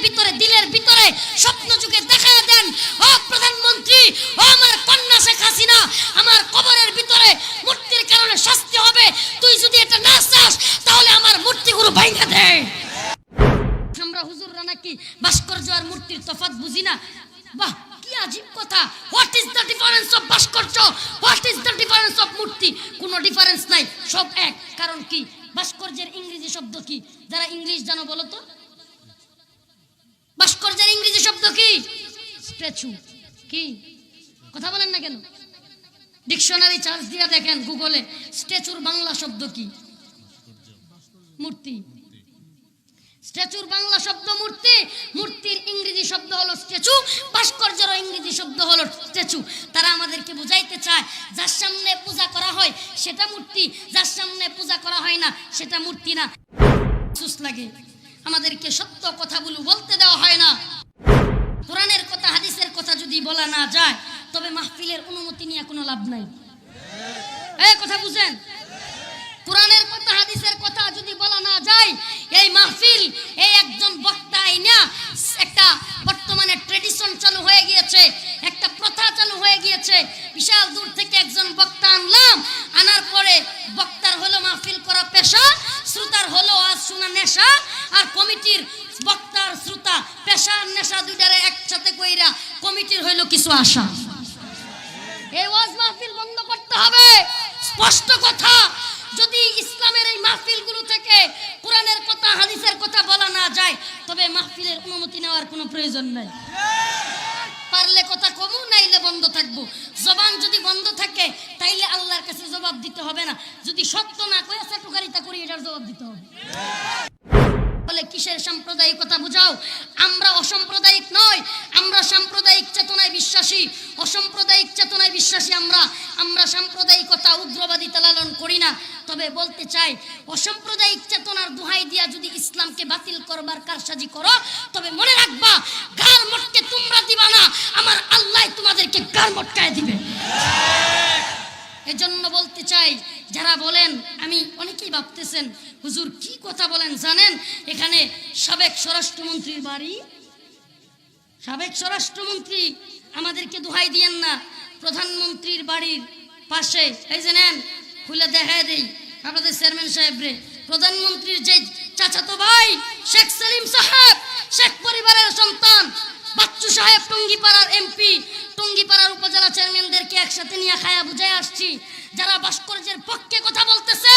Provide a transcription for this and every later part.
ভিতরে দিলের ভিতরে স্বপ্ন যুগে দেখায় দেন, ও প্রধানমন্ত্রী, ও আমার কন্যা শেখ হাসিনা, আমার কবরের ভিতরে মূর্তির কারণে শাস্তি হবে, তুই যদি এটা না চাস তাহলে আমার মূর্তিগুলো ভাঙা দে। আমরা হুজুররা নাকি ভাস্কর্য আর মূর্তির তফাৎ বুঝি না। বাহ, কি আজীব কথা। What is the difference of ভাস্কর্য, what is the difference of মূর্তি? কোনো ডিফারেন্স নাই, সব এক। কারণ কি? ভাস্কর্যের ইংরেজি শব্দ কি? যারা ইংলিশ জানো বলো তো। ভাস্কর্যের ইংরেজি শব্দ কি? স্ট্যাচু। কি কথা বলেন না কেন? ডিকশনারি চার্জ দিয়ে দেখেন গুগলে, স্ট্যাচুর বাংলা শব্দ কি? মূর্তি। স্ট্যাচুর বাংলা শব্দ মূর্তি, মূর্তির ইংরেজি শব্দ হলো স্ট্যাচু, ভাস্কর্যের ইংরেজি শব্দ হলো স্ট্যাচু। তারা আমাদেরকে বুঝাইতে চায় যার সামনে পূজা করা হয় সেটা মূর্তি, যার সামনে পূজা করা হয় না সেটা মূর্তি না। সুস লাগে, আমাদেরকে সত্য কথাগুলো বলতে দেওয়া হয় না। কোরআনের কথা হাদিসের কথা যদি বলা না যায় তবে মাহফিলের অনুমতি নিয়ে কোনো লাভ নাই। এই কথা বুঝেন, কোরআনের কথা হাদিসের কথা যদি বলা না যায়, এই মাহফিল এই একজন বক্তা আইনা একটা বর্তমানে ট্রেডিশন চালু হয়ে গিয়েছে, একটা প্রথা চালু হয়ে গিয়েছে। বিশাল দূর থেকে একজন বক্তা আনলাম, আনার পরে বক্তার হলো মাহফিল করা পেশা, শ্রোতার হলো আজ শোনা নেশা, আর কমিটির বক্তার শ্রোতা পেশা আর নেশা দুইটারে একসাথে কইরা কমিটির হইলো কিছু আশা। এই ওয়াজ মাহফিল বন্ধ করতে হবে, স্পষ্ট কথা। যদি ইসলামের এই মাহফিলগুলো থেকে কোরআনের কথা হাদিসের কথা বলা না যায় তবে মাহফিলের অনুমতি নেওয়ার কোনো প্রয়োজন নাই। পারলে কথা কমু, নাইলে বন্ধ থাকবো। জবান যদি বন্ধ থাকে তাইলে আল্লাহর কাছে জবাব দিতে হবে না। যদি সত্য না কয়ে চাটুকারিতা করি এটার জবাব দিতে হবে। বলে কিসের সাম্প্রদায়িকতা বুঝাও? আমরা অসাম্প্রদায়িক নয়, আমরা সাম্প্রদায়িক চেতনায় বিশ্বাসী, অসাম্প্রদায়িক চেতনায় বিশ্বাসী। আমরা সাম্প্রদায়িকতা উগ্রবাদিতা লালন করি না। তবে বলতে চাই, অসাম্প্রদায়িক চেতনার দোহাই দিয়া যদি ইসলামকে বাতিল করবার কারসাজি করো তবে মনে রাখবা গার মটকে তোমরা দিবা না, আমার আল্লাহ তোমাদেরকে গার মটকায় দিবে। এজন্য বলতে চাই, যারা বলেন, আমি অনেকেই ভাবতেছেন হুজুর কি কথা বলেন জানেন, এখানে সাবেক স্বরাষ্ট্রমন্ত্রীর বাড়ি। সাবেক স্বরাষ্ট্রমন্ত্রী, আমাদেরকে দোহাই দিয়েন না। প্রধানমন্ত্রীর বাড়ির পাশে এই যে নেন, খুলে দেখায় দেই আপনাদের চেয়ারম্যান সাহেব রে, প্রধানমন্ত্রীর যে চাচাতো ভাই শেখ সেলিম সাহেব, শেখ পরিবারের সন্তান, বাচ্চু সাহেব টঙ্গিপাড়ার এমপি, টঙ্গিপাড়ার উপজেলা চেয়ারম্যানদেরকে একসাথে নিয়ে খায়া বুঝায় আসছি। যারা ভাস্কর্যের পক্ষে কথা বলতেছে,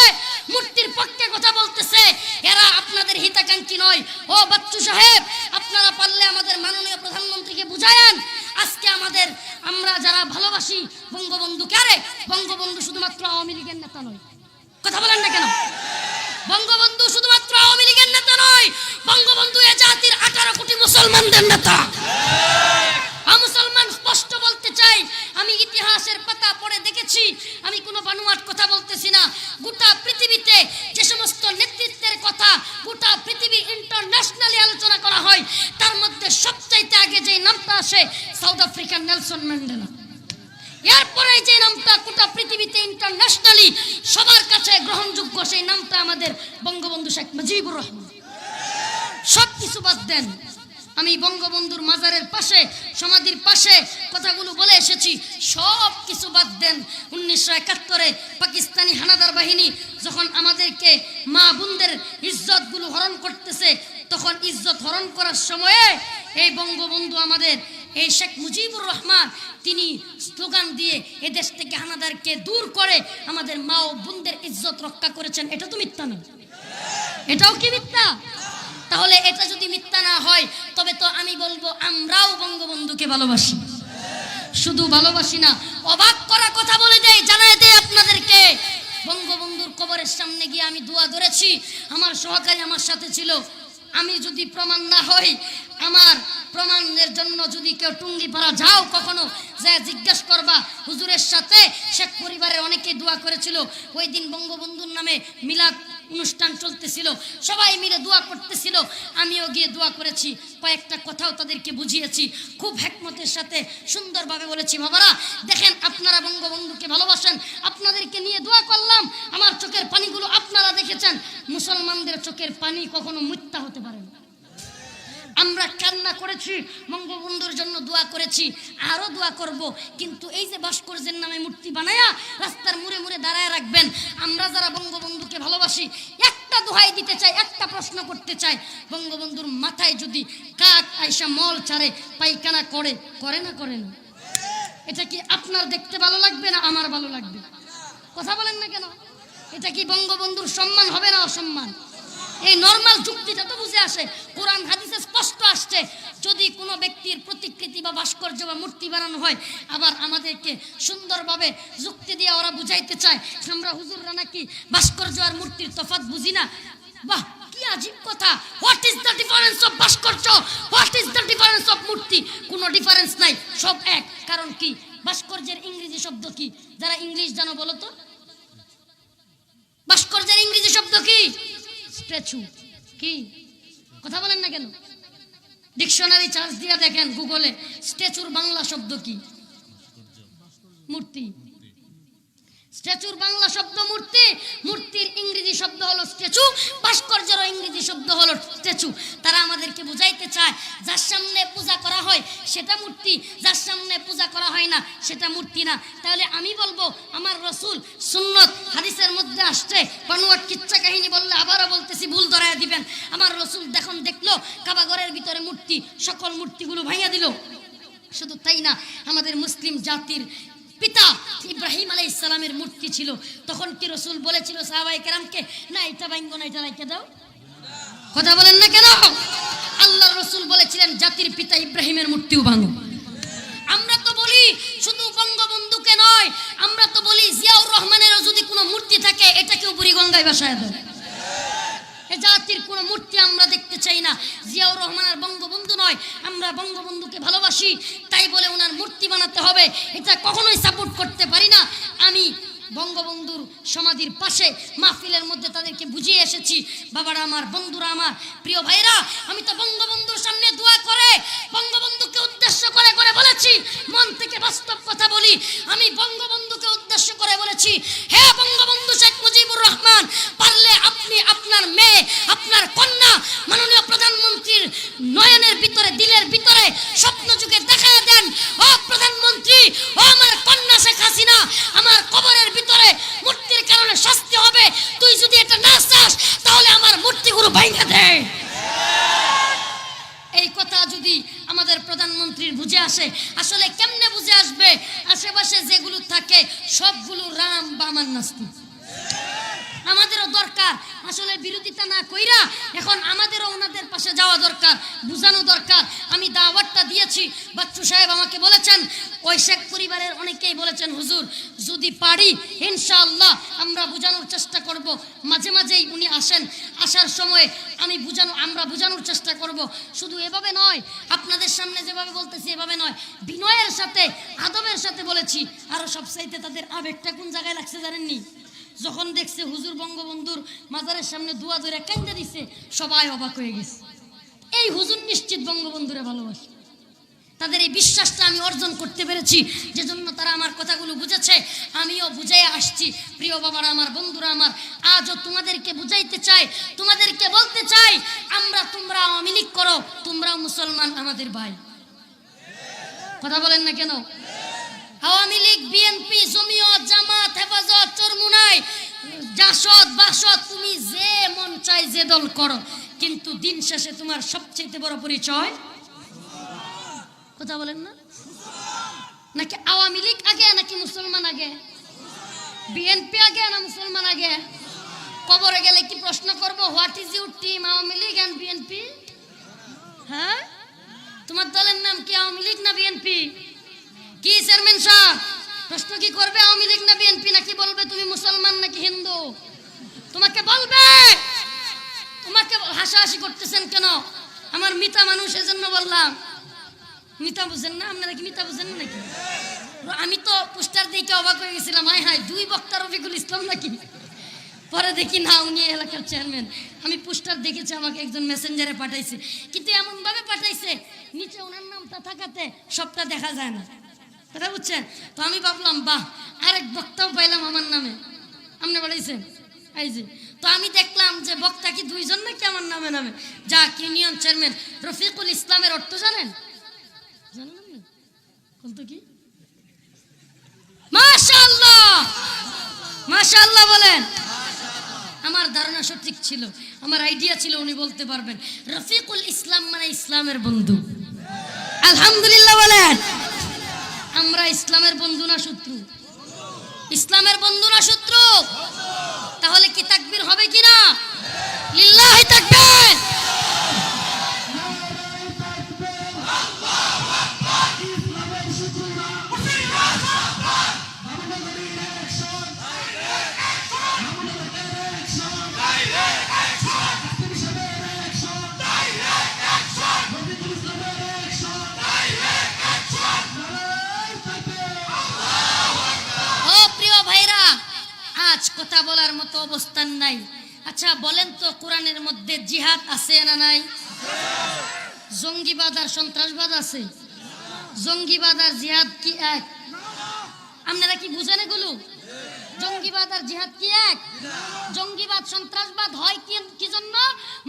মূর্তির পক্ষে কথা বলতেছে, এরা আপনাদের হিতাকাঙ্ক্ষী নয়। ও বাচ্চু সাহেব, আপনারা পারলে আমাদের মাননীয় প্রধানমন্ত্রীকে বুঝায়েন আজকে আমরা যারা ভালোবাসি বঙ্গবন্ধুকে, আরে বঙ্গবন্ধু শুধুমাত্র আওয়ামী লীগের নেতা নয়। কথা বলেন না কেন? বঙ্গবন্ধু শুধুমাত্র আওয়ামী লীগের নেতা নয়, বঙ্গবন্ধু এ জাতির 18 কোটি মুসলমানদের নেতা। মুসলমান স্পষ্ট বলতে চাই, আমি ইতিহাসের পাতা পড়ে দেখেছি, আমি কোনো বানোয়াট কথা বলতেছি না। গোটা পৃথিবীতে যে সমস্ত নেতৃত্বের কথা গোটা পৃথিবী ইন্টারন্যাশনালি আলোচনা করা হয়, তার মধ্যে সবচাইতে আগে যে নামটা আসে সাউথ আফ্রিকার নেলসন ম্যান্ডেলা। এরপরে যে নামটা গোটা পৃথিবীতে ইন্টারন্যাশনালি সবার কাছে গ্রহণযোগ্য, সেই নামটা আমাদের বঙ্গবন্ধু শেখ মুজিবুর রহমান। সব কিছু বাদ দেন, আমি বঙ্গবন্ধুর মাজারের পাশে, সমাধির পাশে কথাগুলো বলে এসেছি। সব কিছু বাদ দেন, 1971-এ পাকিস্তানি হানাদার বাহিনী যখন আমাদেরকে মা বোনদের ইজ্জতগুলো হরণ করতেছে, তখন ইজ্জত হরণ করার সময়ে এই বঙ্গবন্ধু আমাদের এই শেখ মুজিবুর রহমান তিনি স্লোগান দিয়ে এদেশ থেকে হানাদারকে দূর করে আমাদের মা ও বোনদের ইজ্জত রক্ষা করেছেন। এটা তো মিথ্যা না? এটাও কি মিথ্যা? তাহলে এটা যদি মিথ্যা না হয় তবে তো আমি বলবো আমরাও বঙ্গবন্ধুকে ভালোবাসি। শুধু ভালোবাসি না, অবাক করা কথা বলে দেয়, জানায় দেয় আপনাদেরকে। বঙ্গবন্ধুর কবরের সামনে গিয়ে আমি দোয়া ধরেছি, আমার সহকারী আমার সাথে ছিল। আমি যদি প্রমাণ না হই, আমার প্রমাণের জন্য যদি কেউ টুঙ্গিপাড়া যাও কখনো, যা জিজ্ঞেস করবা হুজুরের সাথে শেখ পরিবারের অনেকে দোয়া করেছিল। ওই দিন বঙ্গবন্ধুর নামে মিলাদ অনুষ্ঠান চলতেছিল, সবাই মিলে দোয়া করতেছিল, আমিও গিয়ে দোয়া করেছি। কয়েকটা কথাও তাদেরকে বুঝিয়েছি, খুব হিকমতের সাথে সুন্দরভাবে বলেছি, বাবারা দেখেন আপনারা বঙ্গবন্ধুকে ভালোবাসেন, আপনাদেরকে নিয়ে দোয়া করলাম। আমার চোখের পানিগুলো আপনারা দেখেছেন, মুসলমানদের চোখের পানি কখনো মিথ্যা হতে পারে না। আমরা কান্না করেছি, বঙ্গবন্ধুর জন্য দোয়া করেছি, আরো দোয়া করব। কিন্তু এই যে ভাস্কর্যের নামে মূর্তি বানায়া রাস্তার মুড়ে মুড়ে দাঁড়ায় রাখবেন, আমরা যারা বঙ্গবন্ধুকে ভালোবাসি একটা দোহাই দিতে চাই, একটা প্রশ্ন করতে চাই, বঙ্গবন্ধুর মাথায় যদি কাক আইসা মল ছাড়ে, পায়খানা করে না করে না, এটা কি আপনার দেখতে ভালো লাগবে না আমার ভালো লাগবে? কথা বলেন না কেন? এটা কি বঙ্গবন্ধুর সম্মান হবে না অসম্মান? এই নরমাল যুক্তিটা তো বুঝে আসে, কোরআন হাদিসে স্পষ্ট আসছে, যদি কোনো ব্যক্তির প্রতিকৃতি বা ভাস্কর্য বা মূর্তি বানানো হয়, আবার আমাদেরকে সুন্দরভাবে যুক্তি দিয়ে ওরা বুঝাইতে চায় আমরা হুজুররা নাকি ভাস্কর্য আর মূর্তির তফাৎ বুঝি না। বাহ, কি আজীব কথা! What is the difference of ভাস্কর্য, what is the difference of মূর্তি? কোনো ডিফারেন্স নাই, সব এক। কারণ কি? ভাস্কর্যের ইংরেজি শব্দ কি? যারা ইংলিশ জানো বলো তো, ভাস্কর্যের ইংরেজি শব্দ কি? স্ট্যাচু। কি কথা বলেন না কেন? ডিকশনারি চার্জ দিয়ে দেখেন গুগলে, স্ট্যাচুর বাংলা শব্দ কি? মূর্তি। স্ট্যাচুর বাংলা শব্দ মূর্তি, মূর্তির ইংরেজি শব্দ হলো স্ট্যাচু, ভাস্কর্যের ইংরেজি শব্দ হলো স্ট্যাচু। তারা আমাদেরকে বুঝাইতে চায় যার সামনে পূজা করা হয় সেটা মূর্তি, যার সামনে পূজা করা হয় না সেটা মূর্তি না। তাহলে আমি বলবো আমার রসুল সুন্নত হাদিসের মধ্যে আসছে, বানোয়াট কিচ্ছা কাহিনী বললে আবারও বলতেছি ভুল ধরায়া দিবেন। আমার রসুল দেখলো কাবাঘরের ভিতরে মূর্তি, সকল মূর্তিগুলো ভাঙিয়া দিল। শুধু তাই না, আমাদের মুসলিম জাতির পিতা ইব্রাহিম আলাইহিস সালামের মূর্তি ছিল। তখন কি রসুল বলেছিল সাহাবায়ে কেরামকে, না এটা ভাঙবো না, এটা রাইখে দাও? কথা বলেন না কেন? আল্লাহর রসুল বলেছিলেন জাতির পিতা ইব্রাহিমের মূর্তিও ভাঙো। আমরা তো বলি শুধু বঙ্গবন্ধুকে নয়, আমরা তো বলি জিয়াউর রহমানেরও যদি কোনো মূর্তি থাকে এটাকেও বুড়িগঙ্গায় ভাসায় দাও। এ জাতির কোনো মূর্তি আমরা দেখতে চাই না। জিয়াউর রহমান আর বঙ্গবন্ধু নয়, আমরা বঙ্গবন্ধুকে ভালোবাসি, তাই বলে ওনার মূর্তি বানাতে হবে এটা কখনোই সাপোর্ট করতে পারি না। আমি বঙ্গবন্ধুর সমাধির পাশে মাহফিলের মধ্যে তাদেরকে বুঝিয়ে এসেছি, বাবারা আমার, বন্ধুরা আমার, প্রিয় ভাইরা, আমি তো বঙ্গবন্ধুর সামনে দোয়া করে বঙ্গবন্ধুকে উদ্দেশ্য করে করে বলেছি, মন থেকে বাস্তব কথা বলি, আমি বঙ্গবন্ধুকে উদ্দেশ্য করে বলেছি, হে বঙ্গবন্ধু শেখ মুজিবুর রহমান, পারলে আপনি আপনার মেয়ে, আপনার কন্যা মাননীয় প্রধানমন্ত্রীর নয়নের ভিতরে, দিলের ভিতরে স্বপ্ন যুগে দেখায় দেন, ও প্রধানমন্ত্রী, ও আমার কন্যা শেখ হাসিনা, আমার কবরের ভিতরে মূর্তির কারণে শাস্তি হবে, তুই যদি এটা না চাস তাহলে আমার মূর্তিগুলো ভাঙা দে। এই কথা যদি আমাদের প্রধানমন্ত্রীর বুঝে আসে, আসলে কেমনে বুঝে আসবে? আশেপাশে যেগুলো থাকে সবগুলো রাম বা আমার নাস্তিক। আমাদেরও দরকার আসলে বিরোধিতা না কইরা এখন আমাদেরও ওনাদের পাশে যাওয়া দরকার, বুঝানো দরকার। আমি দাওয়াতটা দিয়েছি, বাচ্চু সাহেব আমাকে বলেছেন, ওই শেখ পরিবারের অনেকেই বলেছেন হুজুর যদি পারি ইনশাআল্লাহ আমরা বুঝানোর চেষ্টা করব। মাঝে মাঝেই উনি আসেন, আসার সময় আমরা বুঝানোর চেষ্টা করব। শুধু এভাবে নয়, আপনাদের সামনে যেভাবে বলতেছি এভাবে নয়, বিনয়ের সাথে, আদবের সাথে বলেছি। আরও সবচাইতে তাদের আবেগটা কোন জায়গায় লাগছে জানেননি? যখন দেখছে হুজুর বঙ্গবন্ধুর মাজারের সামনে দুয়া ধরে কান্দা দিছে, সবাই অবাক হয়ে গেছে। এই হুজুর নিশ্চিত বঙ্গবন্ধুরে ভালোবাসে। তাদের এই বিশ্বাসটা আমি অর্জন করতে পেরেছি, যেজন্য তারা আমার কথাগুলো বুঝেছে, আমিও বুঝাই আসছি। প্রিয় বাবারা আমার, বন্ধুরা আমার, আজও তোমাদেরকে বুঝাইতে চাই, তোমাদেরকে বলতে চাই, তোমরা আওয়ামী লীগ করো, তোমরাও মুসলমান আমাদের ভাই। কথা বলেন না কেন? আওয়ামী লীগ, বিএনপি, জমিয়ত, জামাত, হেফাজত, চরমুনাই, জাসদ, বাসদ, তুমি যে মন চাই যে দল করো, কিন্তু দিন শেষে তোমার সবচেয়ে বড় পরিচয় কথা বলেন না? নাকি আওয়ামী লীগ আগে নাকি মুসলমান আগে? বিএনপি আগে না মুসলমান আগে? কবরে গেলে কি প্রশ্ন করবো what is your team, Awami League and BNP? হ্যাঁ, তোমার দলের নাম কি আওয়ামী লীগ না বিএনপি? কি চেয়ারম্যান সাহেব প্রশ্ন কি করবে, আওয়ামী লীগ না বিএনপি? নাকি বলবে তুমি মুসলমান নাকি হিন্দু? তোমাকে বলবে। তোমাকে হাসাহাসি করতেছেন কেন? আমার মিতা মানুষ, এজন্য বললাম। মিতা বুঝেন না আপনারা? কি মিতা বুঝেন না নাকি? আমি তো পোস্টার দেখে অবাক হয়ে গেছিলাম, হায় হায়, দুই বক্তা রফিকুল ইসলাম নাকি? পরে দেখি না, উনি এলাকার চেয়ারম্যান। আমি পোস্টার দেখেছি, আমাকে একজন মেসেঞ্জারে পাঠাইছে, কিন্তু এমনভাবে পাঠাইছে নিচে ওনার নামটা থাকাতে সবটা দেখা যায় না। কথা বুঝছেন তো? আমি ভাবলাম বাহ, আরেক বক্তাও পাইলাম আমার নামে। আপনি বলেছেন এই যে তো আমি দেখলাম যে বক্তা কি দুইজন নাকি আমার নামে নামে, যাক ইউনিয়ন চেয়ারম্যান রফিকুল ইসলামের অর্থ জানেন? জানেন না? বলতো কি? মাশাআল্লাহ, মাশাআল্লাহ বলেন। আমার ধারণা সঠিক ছিল, আমার আইডিয়া ছিল উনি বলতে পারবেন। রফিকুল ইসলাম মানে ইসলামের বন্ধু। আলহামদুলিল্লাহ বলেন। আমরা ইসলামের বন্ধু না শত্রু? ইসলামের বন্ধু না শত্রু? তাহলে কি তাকবীর হবে কিনা? লিল্লাহি তাকবীর। আজ কথা বলার মতো অবস্থান নাই। আচ্ছা বলেন তো, কোরআনের মধ্যে জিহাদ আছে না নাই? জঙ্গিবাদ আর সন্ত্রাসবাদ আছে? জঙ্গিবাদ আর জিহাদ কি এক? আপনারা কি বুঝেন এগুলো? জঙ্গিবাদ আর জিহাদ কি এক? জঙ্গিবাদ সন্ত্রাসবাদ হয় কি জন্য?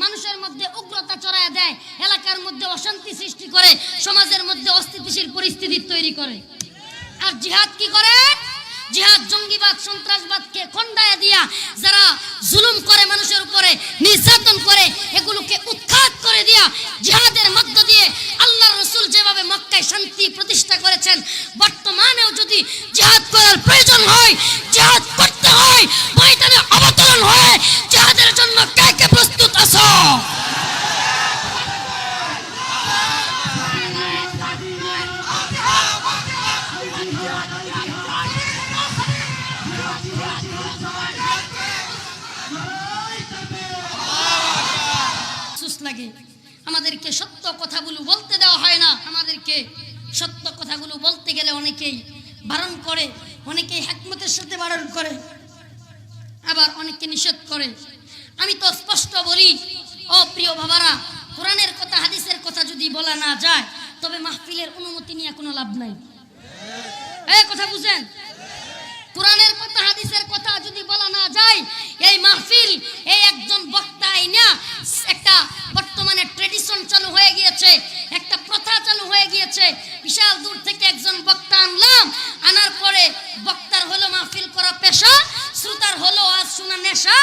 মানুষের মধ্যে উগ্রতা ছড়ায় দেয়, এলাকার মধ্যে অশান্তি সৃষ্টি করে, সমাজের মধ্যে অস্থিতিশীল পরিস্থিতি তৈরি করে। আর জিহাদ কি করে? জিহাদ জঙ্গিবাদ সন্ত্রাসবাদকে খণ্ডায় দিয়া যারা জুলুম করে, মানুষের উপরে নির্যাতন করে, এগুলোকে উৎখাত করে দিয়া জিহাদের মধ্য দিয়ে আল্লাহর রাসূল যেভাবে মক্কায় শান্তি প্রতিষ্ঠা করেছেন, বর্তমানেও যদি জিহাদ করার প্রয়োজন হয়, জিহাদ করতে হয়, ময়দানে অবতরণ হয়ে জিহাদের জন্য কে কে প্রস্তুত আছো? লাগে আমাদেরকে সত্য কথাগুলো বলতে দেওয়া হয় না। আমাদেরকে সত্য কথাগুলো বলতে গেলে অনেকেই বারণ করে, অনেকেই হিকমতের সাথে বারণ করে, আবার অনেকে নিষেধ করে। আমি তো স্পষ্ট বলি, ও প্রিয় বাবারা, কোরআনের কথা হাদিসের কথা যদি বলা না যায়, তবে মাহফিলের অনুমতি নিয়ে কোনো লাভ নাই। এই কথা বুঝেন? কোরআনের কথা হাদিসের কথা যদি বলা না যায়, এই মাহফিল, এই একজন বক্তা আইনা একটা বর্তমানে ট্রেডিশন চালু হয়ে গিয়েছে, একটা প্রথা চালু হয়ে গিয়েছে। বিশাল দূর থেকে একজন বক্তা আনলাম, আনার পরে বক্তার হলো মাহফিল করা পেশা, শ্রোতার হলো আজ শোনা নেশা,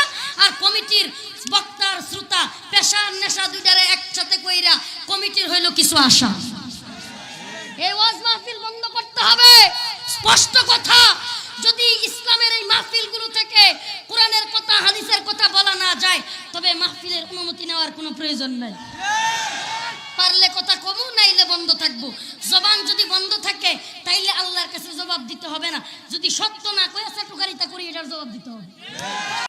আর কমিটির বক্তার শ্রোতা পেশা আর নেশা দুইটারে একসাথে কইরা কমিটির হইলো কিছু আশা। এই ওয়াজ মাহফিল বন্ধ করতে হবে, স্পষ্ট কথা। যদি ইসলামের এই মাহফিলগুলো থেকে কোরআনের কথা হাদিসের কথা বলা না যায়, তবে মাহফিলের অনুমতি নেওয়ার কোনো প্রয়োজন নাই। পারলে কথা কমু, নাইলে বন্ধ থাকবো। জবান যদি বন্ধ থাকে, তাইলে আল্লাহর কাছে জবাব দিতে হবে না। যদি সত্য না কয়ে চাটুকারিতা করি, এটার জবাব দিতে হবে।